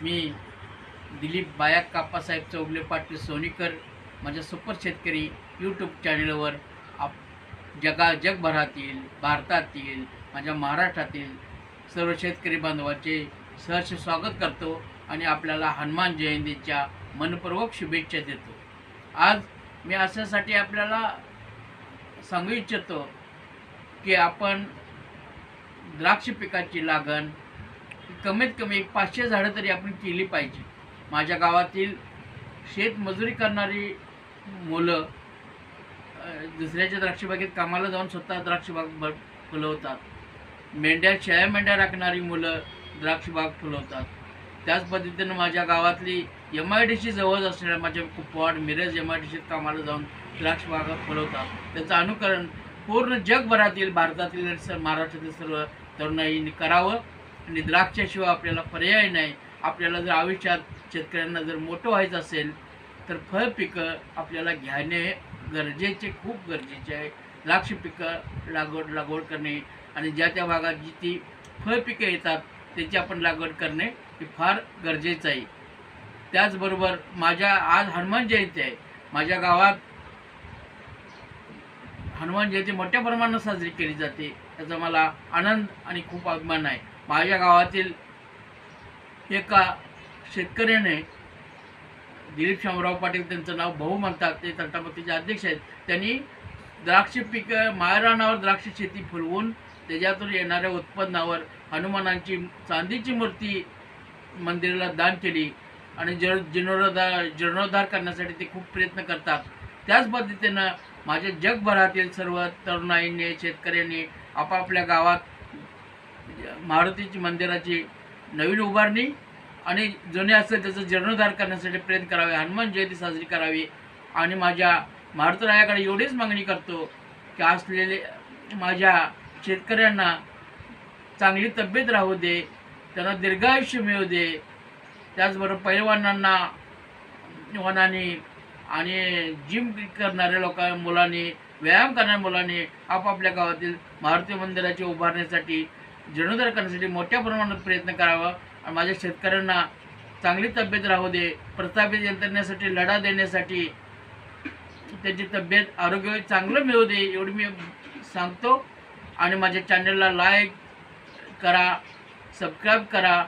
मी दिलीप बायाक काप्पासाहेब चौगले पाटील सोनीकर माझ्या सुपर शेतकरी यूट्यूब चॅनलवर आप जगभरातील भारतातील माझ्या महाराष्ट्रातील सर्व शेतकरी बांधवांचे सहर्ष स्वागत करतो आणि आपल्याला हनुमान जयंतीच्या मनपूर्वक शुभेच्छा देतो। आज मी अशासाठी आपल्याला सांगू इच्छितो की आपण द्राक्ष पिकाची लागण कमीत कमी 500 झाडं तरी आपण केली पाहिजे। माझ्या गावातील शेतमजुरी करणारी मुलं दुसऱ्याच्या द्राक्षबागेत कामाला जाऊन स्वतः द्राक्षबाग फुलवतात। शेळ्या मेंढ्या राखणारी मुलं द्राक्षबाग फुलवतात। त्याच पद्धतीनं माझ्या गावातली MIDC जवळ असणाऱ्या माझ्या कुपवाड मिरज MIDCत कामाला जाऊन द्राक्षबागा फुलवतात। त्याचं अनुकरण पूर्ण जगभरातील भारतातील महाराष्ट्रातील सर्व तरुणाईंनी करावं आणि द्राक्षाशिवाय आपल्याला पर्याय नाही। आपल्याला जर आयुष्यात शेतकऱ्यांना जर मोठं व्हायचं असेल तर फळ पिकं आपल्याला घेणे गरजेचे, खूप गरजेचे आहे। द्राक्ष पिकं लागवड करणे आणि ज्या त्या भागात जी ती फळ पिकं येतात त्याची आपण लागवड करणे हे फार गरजेचं आहे। त्याचबरोबर आज हनुमान जयंती आहे। माझ्या गावात हनुमान जयंती मोठ्या प्रमाणात साजरी केली जाते, त्याचा मला आनंद आणि खूप अभिमान आहे। माझ्या गावातील एका शेतकऱ्याने दिलीप शामराव पाटील, त्यांचं नाव भाऊ म्हणतात, ते तंटापत्तीचे अध्यक्ष आहेत, त्यांनी द्राक्ष पिकं माळरानावर द्राक्ष शेती फुलवून त्याच्यातून येणाऱ्या उत्पन्नावर हनुमानांची चांदीची मूर्ती मंदिराला दान केली आणि जीर्णोद्धार करण्यासाठी ते खूप प्रयत्न करतात। त्याच पद्धतीनं माझ्या जगभरातील सर्व तरुणाईंनी, शेतकऱ्यांनी आपापल्या गावात मारुतीची मंदिराची नवीन उभारणी आणि जुने असेल त्याचं जीर्णोद्धार करण्यासाठी प्रयत्न करावे, हनुमान जयंती साजरी करावी। आणि माझ्या मारुतीरायाकडे एवढीच मागणी करतो की असलेले माझ्या शेतकऱ्यांना चांगली तब्येत राहू दे, त्यांना दीर्घायुष्य मिळू दे। त्याचबरोबर पैलवानांना आणि जिम करणाऱ्या मुलांनी, व्यायाम करणाऱ्या मुलांनी आपापल्या गावातील मारुती मंदिराची उभारण्यासाठी, जीर्णोद्धार करण्यासाठी मोठ्या प्रमाणात प्रयत्न करावा आणि माझ्या शेतकऱ्यांना चांगली तब्येत राहू दे, प्रस्थापित यंत्रणेसाठी लढा देण्यासाठी त्यांची तब्येत आरोग्य चांगलं मिळू दे एवढी मी सांगतो। आणि माझ्या चॅनलला लाईक करा, सबस्क्राईब करा